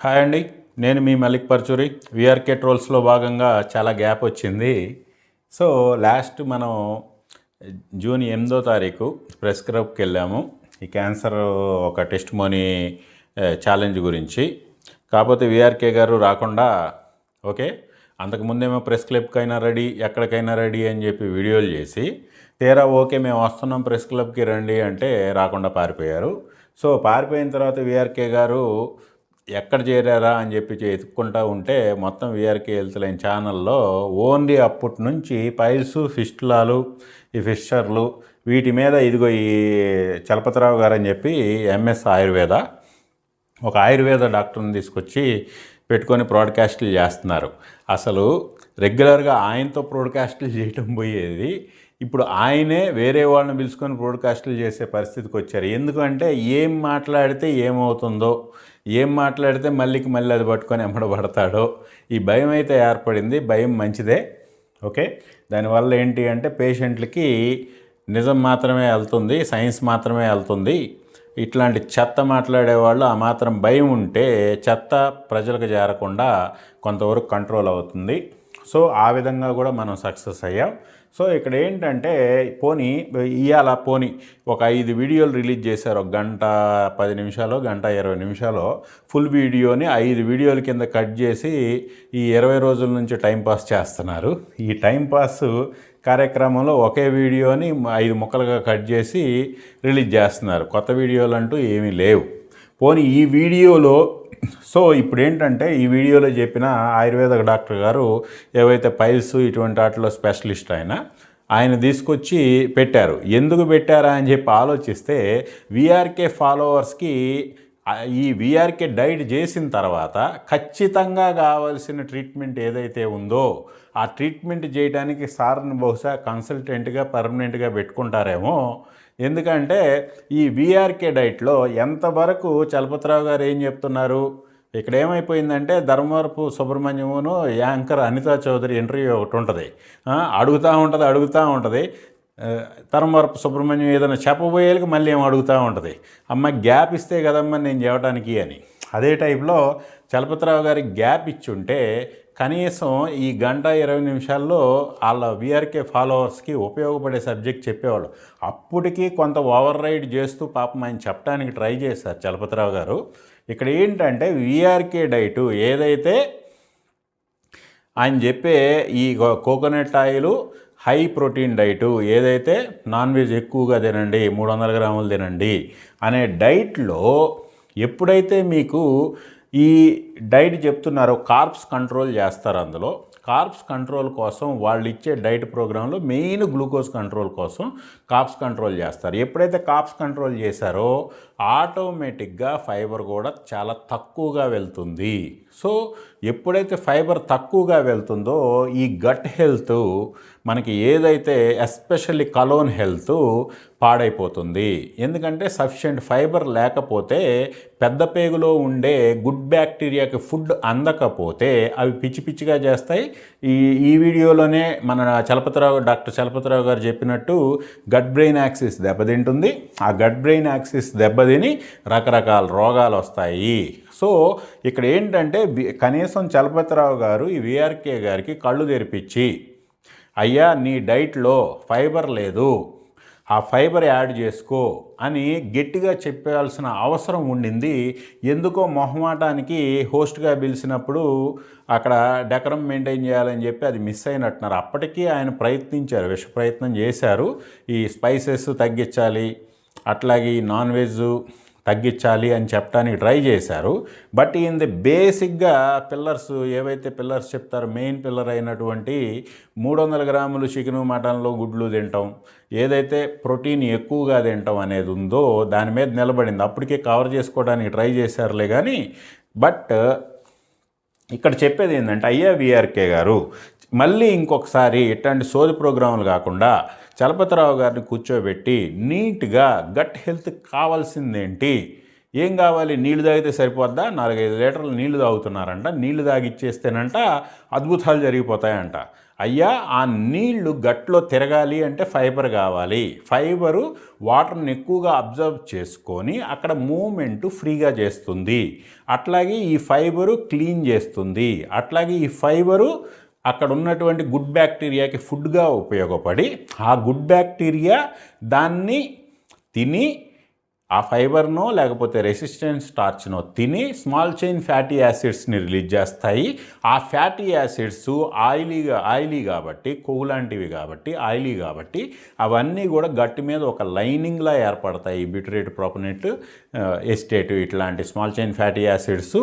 Hi అండి, నేను మీ Malik Paruchuri. VRK ట్రోల్స్లో భాగంగా చాలా గ్యాప్ వచ్చింది. సో లాస్ట్ మనం జూన్ 8వ తారీఖు ప్రెస్ క్లబ్కి వెళ్ళాము ఈ క్యాన్సర్ ఒక టెస్ట్ మోనీ ఛాలెంజ్ గురించి. కాకపోతే విఆర్కే గారు రాకుండా ఓకే అంతకుముందేమో ప్రెస్ క్లబ్కైనా రెడీ, ఎక్కడికైనా రెడీ అని చెప్పి వీడియోలు చేసి తీరా ఓకే మేము వస్తున్నాం ప్రెస్ క్లబ్కి రండి అంటే రాకుండా పారిపోయారు. సో పారిపోయిన తర్వాత విఆర్కే గారు ఎక్కడ చేరారా అని చెప్పి ఎత్తుక్కుంటూ ఉంటే మొత్తం విఆర్కే హెల్త్ లైన్ ఛానల్లో ఓన్లీ అప్పటి నుంచి పైల్స్, ఫిస్టులాలు, ఈ ఫిషర్లు వీటి మీద ఇదిగో ఈ చలపతిరావు గారు అని చెప్పి ఎంఎస్ ఆయుర్వేద, ఒక ఆయుర్వేద డాక్టర్ని తీసుకొచ్చి పెట్టుకొని బ్రాడ్కాస్ట్లు చేస్తున్నారు. అసలు రెగ్యులర్గా ఆయనతో బ్రాడ్కాస్ట్లు చేయటం పోయేది, ఇప్పుడు ఆయనే వేరే వాళ్ళని పిలుచుకొని బ్రాడ్కాస్ట్లు చేసే పరిస్థితికి వచ్చారు. ఎందుకంటే ఏం మాట్లాడితే ఏమవుతుందో, ఏం మాట్లాడితే మళ్ళీ అది పట్టుకొని ఎంబడబడతాడో ఈ భయం అయితే ఏర్పడింది. భయం మంచిదే, ఓకే. దానివల్ల ఏంటి అంటే పేషెంట్లకి నిజం మాత్రమే వెళ్తుంది, సైన్స్ మాత్రమే వెళ్తుంది. ఇట్లాంటి చెత్త మాట్లాడేవాళ్ళు ఆ మాత్రం భయం ఉంటే చెత్త ప్రజలకు చేరకుండా కొంతవరకు కంట్రోల్ అవుతుంది. సో ఆ విధంగా కూడా మనం సక్సెస్ అయ్యాం. సో ఇక్కడ ఏంటంటే ఇవాళ ఒక 5 వీడియోలు రిలీజ్ చేశారు. ఒక గంట 10 నిమిషాలు, గంట 20 నిమిషాలు ఫుల్ వీడియోని 5 వీడియోల కింద కట్ చేసి ఈ 20 రోజుల నుంచి టైంపాస్ చేస్తున్నారు. ఈ టైంపాస్ కార్యక్రమంలో ఒకే వీడియోని 5 ముక్కలుగా కట్ చేసి రిలీజ్ చేస్తున్నారు. కొత్త వీడియోలు అంటూ ఏమీ లేవు. ఈ వీడియోలో సో ఇప్పుడు ఏంటంటే ఈ వీడియోలో చెప్పిన ఆయుర్వేద డాక్టర్ గారు ఏవైతే పైల్స్ ఇటువంటి వాటిలో స్పెషలిస్ట్ ఆయన తీసుకొచ్చి పెట్టారు. ఎందుకు పెట్టారా అని చెప్పి ఆలోచిస్తే విఆర్కే ఫాలోవర్స్కి ఈ విఆర్కే డైట్ చేసిన తర్వాత ఖచ్చితంగా కావాల్సిన ట్రీట్మెంట్ ఏదైతే ఉందో ఆ ట్రీట్మెంట్ చేయడానికి సార్ని బహుశా కన్సల్టెంట్గా పర్మనెంట్గా పెట్టుకుంటారేమో. ఎందుకంటే ఈ విఆర్కే డైట్లో ఎంతవరకు చలపతిరావు గారు ఏం చెప్తున్నారు, ఇక్కడ ఏమైపోయిందంటే ధర్మవరపు సుబ్రహ్మణ్యమును యాంకర్ అనితా చౌదరి ఇంటర్వ్యూ ఒకటి ఉంటుంది, అడుగుతూ ఉంటుంది. ధర్మవరపు సుబ్రహ్మణ్యం ఏదైనా చెప్పబోయేకి మళ్ళీ ఏమో అడుగుతూ ఉంటుంది, అమ్మ గ్యాప్ ఇస్తే కదమ్మా నేను చెప్పడానికి అని. అదే టైప్లో చలపతిరావు గారికి గ్యాప్ ఇచ్చి ఉంటే కనీసం ఈ గంట 20 నిమిషాల్లో వాళ్ళ విఆర్కే ఫాలోవర్స్కి ఉపయోగపడే సబ్జెక్ట్ చెప్పేవాళ్ళు. అప్పటికీ కొంత ఓవర్ రైడ్ చేస్తూ పాపం ఆయన చెప్పడానికి ట్రై చేశారు చలపతిరావు గారు. ఇక్కడ ఏంటంటే విఆర్కే డైటు ఏదైతే ఆయన చెప్పే ఈ coconut oil high protein diet ఏదైతే నాన్ వెజ్ ఎక్కువగా తినండి, 300 గ్రాములు తినండి అనే డైట్లో ఎప్పుడైతే మీకు ఈ డైట్ చెప్తున్నారో కార్బ్స్ కంట్రోల్ చేస్తారు. అందులో కార్బ్స్ కంట్రోల్ కోసం వాళ్ళు ఇచ్చే డైట్ ప్రోగ్రాంలో మెయిన్ గ్లూకోజ్ కంట్రోల్ కోసం కార్బ్స్ కంట్రోల్ చేస్తారు. ఎప్పుడైతే కార్బ్స్ కంట్రోల్ చేశారో ఆటోమేటిక్గా ఫైబర్ కూడా చాలా తక్కువగా వెళ్తుంది. సో ఎప్పుడైతే ఫైబర్ తక్కువగా వెళ్తుందో ఈ గట్ హెల్త్ మనకి ఏదైతే ఎస్పెషల్లీ కలోన్ హెల్త్ పాడైపోతుంది. ఎందుకంటే సఫిషియెంట్ ఫైబర్ లేకపోతే పెద్ద పేగులో ఉండే గుడ్ బ్యాక్టీరియాకి ఫుడ్ అందకపోతే అవి పిచ్చి పిచ్చిగా చేస్తాయి. ఈ వీడియోలోనే మన డాక్టర్ చలపతిరావు గారు చెప్పినట్టు గట్ బ్రెయిన్ యాక్సిస్ దెబ్బతింటుంది. ఆ గట్ బ్రెయిన్ యాక్సిస్ దెబ్బతిని రకరకాల రోగాలు వస్తాయి. సో ఇక్కడ ఏంటంటే కనీసం చలపతిరావు గారు ఈ విఆర్కే గారికి కళ్ళు తెరిపించి, అయ్యా నీ డైట్లో ఫైబర్ లేదు, ఆ ఫైబర్ యాడ్ చేసుకో అని గట్టిగా చెప్పాల్సిన అవసరం ఉండింది. ఎందుకో మొహమాటానికి హోస్ట్గా పిలిచినప్పుడు అక్కడ డెకరం మెయింటైన్ చేయాలని చెప్పి అది మిస్ అయినట్టున్నారు. అప్పటికీ ఆయన ప్రయత్నించారు, విష ప్రయత్నం చేశారు. ఈ స్పైసెస్ తగ్గించాలి, అట్లాగే ఈ నాన్ వెజ్ తగ్గించాలి అని చెప్పడానికి ట్రై చేశారు. బట్ ఇది బేసిక్గా పిల్లర్స్ ఏవైతే పిల్లర్స్ చెప్తారో మెయిన్ పిల్లర్ అయినటువంటి 300 గ్రాములు చికెను, మటన్లో గుడ్లు తింటాం, ఏదైతే ప్రోటీన్ ఎక్కువగా తింటాం అనేది ఉందో దాని మీద నిలబడింది. అప్పటికే కవర్ చేసుకోవడానికి ట్రై చేశారులే కానీ. బట్ ఇక్కడ చెప్పేది ఏంటంటే అయ్యా విఆర్కే గారు మళ్ళీ ఇంకొకసారి ఇట్లాంటి సోది ప్రోగ్రాములు కాకుండా చలపతిరావు గారిని కూర్చోబెట్టి నీట్గా గట్ హెల్త్ కావాల్సిందేంటి, ఏం కావాలి, నీళ్లు తాగితే సరిపోద్దా, 4-5 లీటర్లు నీళ్లు తాగుతున్నారంట, నీళ్లు తాగిచ్చేస్తేనంట అద్భుతాలు జరిగిపోతాయంట. అయ్యా ఆ నీళ్లు గట్లో తిరగాలి అంటే ఫైబర్ కావాలి. ఫైబరు వాటర్ని ఎక్కువగా అబ్జర్వ్ చేసుకొని అక్కడ మూమెంట్ ఫ్రీగా చేస్తుంది. అట్లాగే ఈ ఫైబరు క్లీన్ చేస్తుంది. అట్లాగే ఈ ఫైబరు అక్కడ ఉన్నటువంటి గుడ్ బ్యాక్టీరియాకి ఫుడ్గా ఉపయోగపడి ఆ గుడ్ బ్యాక్టీరియా దాన్ని తిని ఆ ఫైబర్నో లేకపోతే రెసిస్టెంట్ స్టార్చ్నో తిని స్మాల్ చైన్ ఫ్యాటీ యాసిడ్స్ని రిలీజ్ చేస్తాయి. ఆ ఫ్యాటీ యాసిడ్స్ ఆయిలీ కాబట్టి, కొవ్వు లాంటివి కాబట్టి, ఆయిలీ కాబట్టి అవన్నీ కూడా గట్టి మీద ఒక లైనింగ్లా ఏర్పడతాయి. బ్యూటరేట్, ప్రొపనేట్, ఎస్టేట్ ఇట్లాంటి స్మాల్ చైన్ ఫ్యాటీ యాసిడ్స్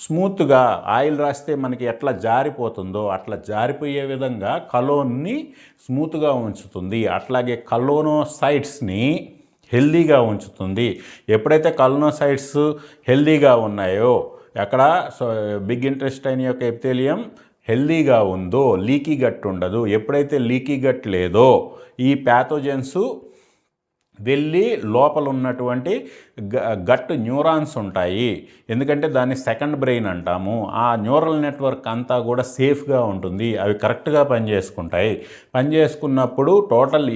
స్మూత్గా ఆయిల్ రాస్తే మనకి ఎట్లా జారిపోతుందో అట్లా జారిపోయే విధంగా కలోన్ని స్మూత్గా ఉంచుతుంది. అట్లాగే కలోనోసైట్స్ని హెల్దీగా ఉంచుతుంది. ఎప్పుడైతే కలోనోసైట్స్ హెల్దీగా ఉన్నాయో, అక్కడ బిగ్ ఇంటెస్టైన్ యొక్క ఎపిథెలియం హెల్దీగా ఉందో లీకీ గట్ ఉండదు. ఎప్పుడైతే లీకీ గట్ లేదో ఈ ప్యాథోజన్స్ వెళ్ళి లోపల ఉన్నటువంటి గట్ న్యూరాన్స్ ఉంటాయి. ఎందుకంటే దాన్ని సెకండ్ బ్రెయిన్ అంటాము. ఆ న్యూరల్ నెట్వర్క్ అంతా కూడా సేఫ్గా ఉంటుంది. అవి కరెక్ట్గా పనిచేసుకుంటాయి. పనిచేసుకున్నప్పుడు టోటల్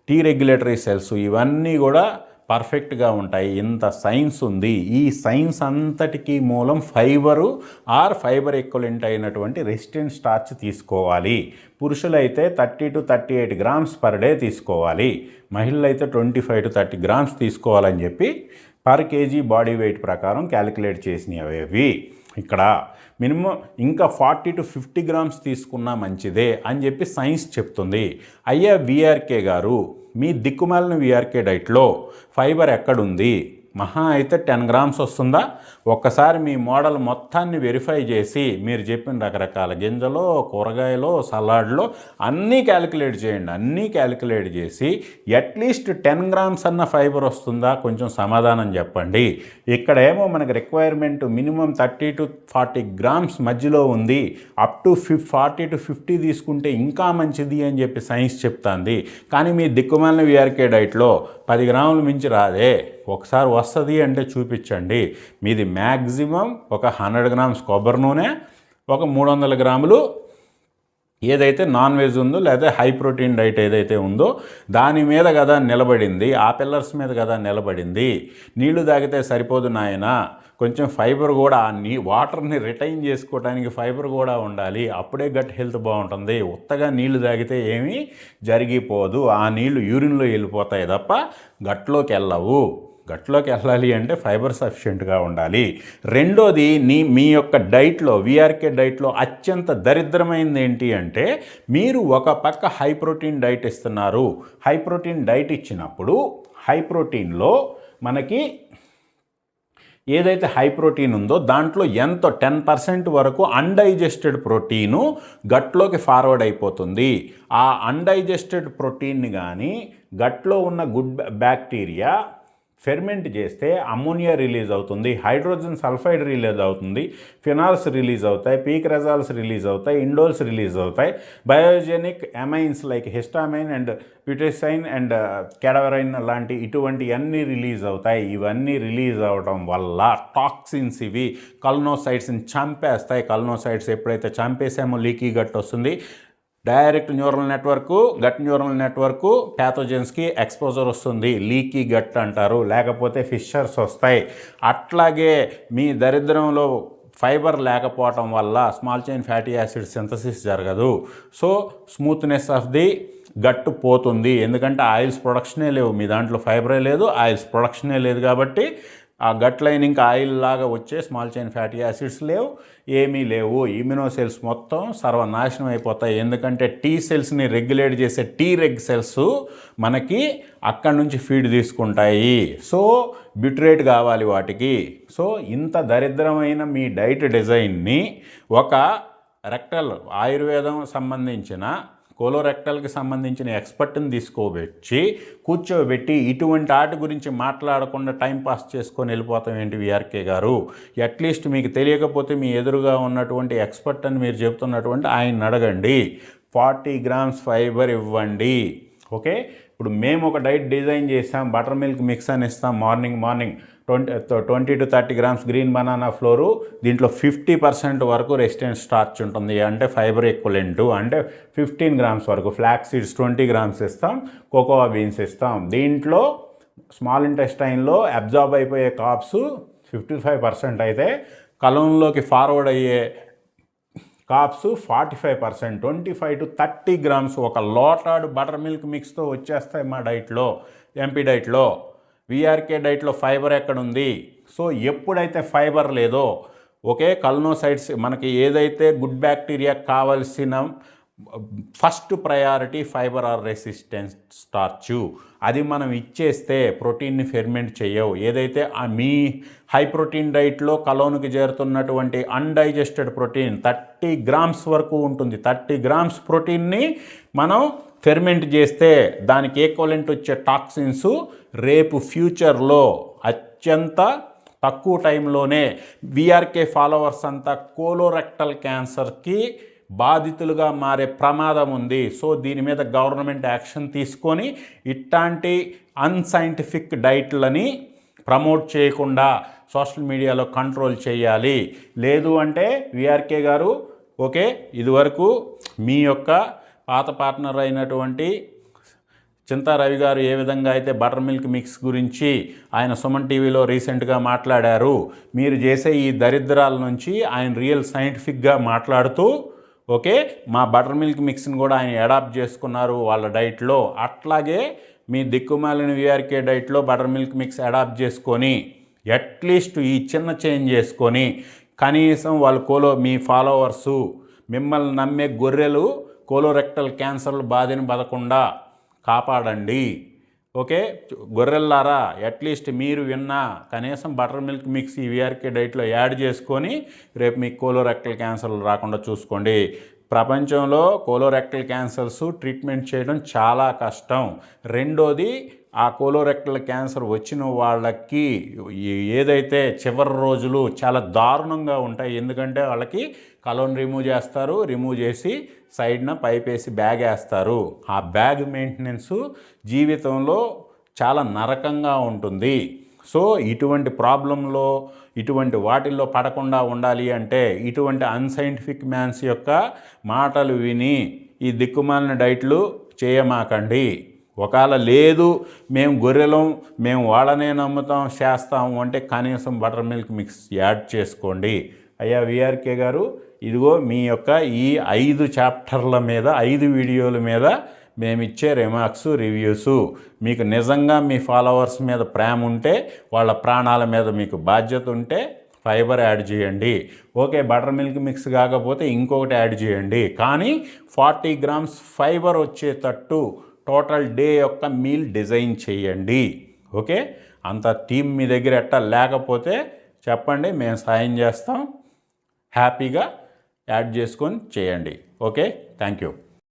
టీ రెగ్యులేటరీ సెల్స్ ఇవన్నీ కూడా పర్ఫెక్ట్గా ఉంటాయి. ఇంత సైన్స్ ఉంది. ఈ సైన్స్ అంతటికీ మూలం ఫైబరు ఆర్ ఫైబర్ ఈక్వలెంట్ అయినటువంటి రెసిస్టెంట్ స్టార్చ్ తీసుకోవాలి. పురుషులైతే 30 to 38 గ్రామ్స్ పర్ డే తీసుకోవాలి. మహిళలైతే 25 to 30 గ్రామ్స్ తీసుకోవాలని చెప్పి పర్ కేజీ బాడీ వెయిట్ ప్రకారం క్యాలిక్యులేట్ చేసినవి అవి. ఇక్కడ మినిమం ఇంకా 40 to 50 గ్రామ్స్ తీసుకున్నా మంచిదే అని చెప్పి సైన్స్ చెప్తుంది. అయ్యా విఆర్కే గారు, మీ దిక్కుమాలిన విఆర్కే డైట్లో ఫైబర్ ఎక్కడుంది? మహా అయితే 10 గ్రామ్స్ వస్తుందా? ఒక్కసారి మీ మోడల్ మొత్తాన్ని వెరిఫై చేసి మీరు చెప్పిన రకరకాల గింజలో, కూరగాయలో, సలాడ్లో అన్నీ క్యాలిక్యులేట్ చేయండి. అన్నీ క్యాలిక్యులేట్ చేసి అట్లీస్ట్ 10 గ్రామ్స్ అన్న ఫైబర్ వస్తుందా కొంచెం సమాధానం చెప్పండి. ఇక్కడేమో మనకి రిక్వైర్మెంట్ మినిమం 30 to 40 గ్రామ్స్ మధ్యలో ఉంది. అప్ టు 40 to 50 తీసుకుంటే ఇంకా మంచిది అని చెప్పి సైన్స్ చెప్తాంది. కానీ మీ దిక్కుమాలిన విఆర్కే డైట్లో 10 గ్రాములు మించి రాదే. ఒకసారి వస్తుంది అంటే చూపించండి. మీది మ్యాక్సిమం ఒక 100 గ్రామ్స్ కొబ్బరి నూనె, ఒక 300 గ్రాములు ఏదైతే నాన్ వెజ్ ఉందో లేదా హై ప్రోటీన్ డైట్ ఏదైతే ఉందో దాని మీద కదా నిలబడింది. ఆ పిల్లర్స్ మీద కదా నిలబడింది. నీళ్లు తాగితే సరిపోదు నాయన, కొంచెం ఫైబర్ కూడా వాటర్ని రిటైన్ చేసుకోవడానికి ఫైబర్ కూడా ఉండాలి. అప్పుడే గట్ హెల్త్ బాగుంటుంది. ఉత్తగా నీళ్లు తాగితే ఏమీ జరిగిపోదు. ఆ నీళ్లు యూరిన్లో వెళ్ళిపోతాయి తప్ప గట్లోకి వెళ్ళవు. గట్లోకి వెళ్ళాలి అంటే ఫైబర్ సఫిషియెంట్గా ఉండాలి. రెండోది మీ యొక్క డైట్లో, విఆర్కే డైట్లో అత్యంత దరిద్రమైనది ఏంటి అంటే మీరు ఒక పక్క హై ప్రోటీన్ డైట్ ఇస్తున్నారు. హై ప్రోటీన్ డైట్ ఇచ్చినప్పుడు హై ప్రోటీన్లో మనకి ఏదైతే హై ప్రోటీన్ ఉందో దాంట్లో ఎంతో 10% వరకు అన్డైజెస్టెడ్ ప్రోటీను గట్లోకి ఫార్వర్డ్ అయిపోతుంది. ఆ అన్డైజెస్టెడ్ ప్రోటీన్ని కానీ గట్లో ఉన్న గుడ్ బ్యాక్టీరియా ఫెర్మెంట్ చేస్తే అమ్మోనియా రిలీజ్ అవుతుంది, హైడ్రోజన్ సల్ఫైడ్ రిలీజ్ అవుతుంది, ఫినాల్స్ రిలీజ్ అవుతాయి, పీక్రెజాల్స్ రిలీజ్ అవుతాయి, ఇండోల్స్ రిలీజ్ అవుతాయి, biogenic amines like histamine and putrescine and cadaverine లాంటి ఇటువంటి అన్నీ రిలీజ్ అవుతాయి. ఇవన్నీ రిలీజ్ అవడం వల్ల టాక్సిన్స్ ఇవి కల్నోసైట్స్ని చంపేస్తాయి. కల్నోసైట్స్ ఎప్పుడైతే చంపేసామో లీకీ గట్ వస్తుంది. Direct neural network, gut neural network ప్యాథోజన్స్కి ఎక్స్పోజర్ వస్తుంది. లీకీ గట్ అంటారు, లేకపోతే ఫిషర్స్ వస్తాయి. అట్లాగే మీ దరిద్రంలో ఫైబర్ లేకపోవటం వల్ల small chain fatty acid synthesis జరగదు. సో స్మూత్నెస్ ఆఫ్ ది గట్టు పోతుంది. ఎందుకంటే ఆయిల్స్ ప్రొడక్షనే లేవు, మీ దాంట్లో ఫైబరే లేదు, ఆయిల్స్ ప్రొడక్షనే లేదు. కాబట్టి ఆ గట్ లైనింగ్ ఆయిల్ లాగా వచ్చే స్మాల్ చైన్ ఫ్యాటీ యాసిడ్స్ లేవు, ఏమీ లేవు. ఇమ్యూనో సెల్స్ మొత్తం సర్వనాశనం అయిపోతాయి. ఎందుకంటే టీ సెల్స్ని రెగ్యులేట్ చేసే టీ రెగ్ సెల్స్ మనకి అక్కడి నుంచి ఫీడ్ తీసుకుంటాయి. సో బ్యూటరేట్ కావాలి వాటికి. సో ఇంత దరిద్రమైన మీ డైట్ డిజైన్ని ఒక రెక్టల్ ఆయుర్వేదం సంబంధించిన కోలోరెక్టల్కి సంబంధించిన ఎక్స్పర్ట్ని కూర్చోబెట్టి ఇటువంటి ఆట గురించి మాట్లాడకుండా టైంపాస్ చేసుకొని వెళ్ళిపోతాం ఏంటి విఆర్కే గారు? అట్లీస్ట్ మీకు తెలియకపోతే మీ ఎదురుగా ఉన్నటువంటి ఎక్స్పర్ట్ అని మీరు చెప్తున్నటువంటి ఆయన అడగండి. 40 గ్రామ్స్ ఫైబర్ ఇవ్వండి. ఓకే, ఇప్పుడు మేము ఒక డైట్ డిజైన్ చేసాం, బటర్ మిల్క్ మిక్స్ అని ఇస్తాం. Morning 20 to 30 grams green banana floor, దీంట్లో 50% వరకు రెసిస్టెంట్ స్టార్చ్ ఉంటుంది, అంటే ఫైబర్ ఈక్వలెంట్, అంటే 15 grams వరకు. ఫ్లాక్స్ సీడ్స్ 20 grams ఇస్తాం, కోకోవా బీన్స్ ఇస్తాం. దీంట్లో స్మాల్ ఇంటెస్టైన్లో అబ్జార్బ్ అయిపోయే కార్బ్స్ 55% అయితే కలంలోకి ఫార్వర్డ్ అయ్యే కార్బ్స్ 45%. 25 to 30 grams ఒక లోటాడు బటర్ మిల్క్ మిక్స్తో వచ్చేస్తాయి మా డైట్లో, ఎంపీ డైట్లో. విఆర్కే డైట్లో ఫైబర్ ఎక్కడుంది? సో ఎప్పుడైతే ఫైబర్ లేదో, ఓకే, కల్నోసైడ్స్ మనకి ఏదైతే గుడ్ బ్యాక్టీరియా కావాల్సిన first priority fibre or resistant starch, అది మనం ఇచ్చేస్తే ప్రోటీన్ని ఫెర్మెంట్ చేయవు. ఏదైతే మీ హై ప్రోటీన్ డైట్లో కలోన్కి చేరుతున్నటువంటి అన్డైజెస్టెడ్ ప్రోటీన్ 30 grams వరకు ఉంటుంది. 30 grams ప్రోటీన్ని మనం ఫెర్మెంట్ చేస్తే దానికి ఈక్వలెంట్ వచ్చే టాక్సిన్స్ రేపు ఫ్యూచర్లో అత్యంత తక్కువ టైంలోనే విఆర్కే ఫాలోవర్స్ అంతా కోలోరెక్టల్ క్యాన్సర్కి బాధితులుగా మారే ప్రమాదం ఉంది. సో దీని మీద గవర్నమెంట్ యాక్షన్ తీసుకొని ఇట్లాంటి అన్సైంటిఫిక్ డైట్లని ప్రమోట్ చేయకుండా సోషల్ మీడియాలో కంట్రోల్ చేయాలి. లేదు అంటే విఆర్కే గారు, ఓకే, ఇదివరకు మీ యొక్క పాత పార్ట్నర్ అయినటువంటి చింతా రవి గారు ఏ విధంగా అయితే బటర్ మిల్క్ మిక్స్ గురించి ఆయన సుమన్ టీవీలో రీసెంట్గా మాట్లాడారు, మీరు చేసే ఈ దరిద్రాల నుంచి ఆయన రియల్ సైంటిఫిక్గా మాట్లాడుతూ, ఓకే, మా బటర్ మిల్క్ మిక్స్ని కూడా ఆయన అడాప్ట్ చేసుకున్నారు వాళ్ళ డైట్లో. అట్లాగే మీ దిక్కుమాలిన విఆర్కే డైట్లో బటర్ మిల్క్ మిక్స్ అడాప్ట్ చేసుకొని అట్లీస్ట్ ఈ చిన్న చేంజ్ చేసుకొని కనీసం వాళ్ళు మీ ఫాలోవర్సు మిమ్మల్ని నమ్మే గొర్రెలు కోలోరెక్టల్ క్యాన్సర్లు బాధని పడకుండా కాపాడండి. ఓకే, గొర్రెల్లారా, అట్లీస్ట్ మీరు విన్నా కనీసం బటర్ మిల్క్ మిక్స్ ఈ విఆర్కే డైట్లో యాడ్ చేసుకొని రేపు మీకు కోలోరెక్టల్ క్యాన్సర్లు రాకుండా చూసుకోండి. ప్రపంచంలో కోలోరెక్టల్ క్యాన్సర్స్ ట్రీట్మెంట్ చేయడం చాలా కష్టం. రెండోది, ఆ కోలోరెక్టల్ క్యాన్సర్ వచ్చిన వాళ్ళకి ఏదైతే చివరి రోజులు చాలా దారుణంగా ఉంటాయి. ఎందుకంటే వాళ్ళకి కలోన్ రిమూవ్ చేసి సైడ్న పైప్ వేసి బ్యాగ్ వేస్తారు. ఆ బ్యాగ్ మెయింటెనెన్స్ జీవితంలో చాలా నరకంగా ఉంటుంది. సో ఇటువంటి ప్రాబ్లంలో ఇటువంటి వాటిల్లో పడకుండా ఉండాలి అంటే ఇటువంటి అన్సైంటిఫిక్ మ్యాన్స్ యొక్క మాటలు విని ఈ దిక్కుమాలిన డైట్లు చేయమాకండి. ఒకవేళ లేదు మేము గొర్రెలం, మేము వాళ్ళనే నమ్ముతాం చేస్తాము అంటే కనీసం బటర్ మిల్క్ మిక్స్ యాడ్ చేసుకోండి. అయ్యా విఆర్కే గారు, ఇదిగో మీ యొక్క ఈ 5 చాప్టర్ల మీద 5 వీడియోల మీద మేమిచ్చే రిమార్క్స్, రివ్యూసు, మీకు నిజంగా మీ ఫాలోవర్స్ మీద ప్రేమ ఉంటే, వాళ్ళ ప్రాణాల మీద మీకు బాధ్యత ఉంటే ఫైబర్ యాడ్ చేయండి. ఓకే, బటర్ మిల్క్ మిక్స్ కాకపోతే ఇంకొకటి యాడ్ చేయండి, కానీ 40 grams ఫైబర్ వచ్చేటట్టు టోటల్ డే యొక్క మీల్ డిజైన్ చేయండి. ఓకే, అంత టీం మీ దగ్గర ఎట్టా లేకపోతే చెప్పండి, మేము సాయం చేస్తాం. హ్యాపీగా యాడ్ చేసుకొని చేయండి. Okay, thank you.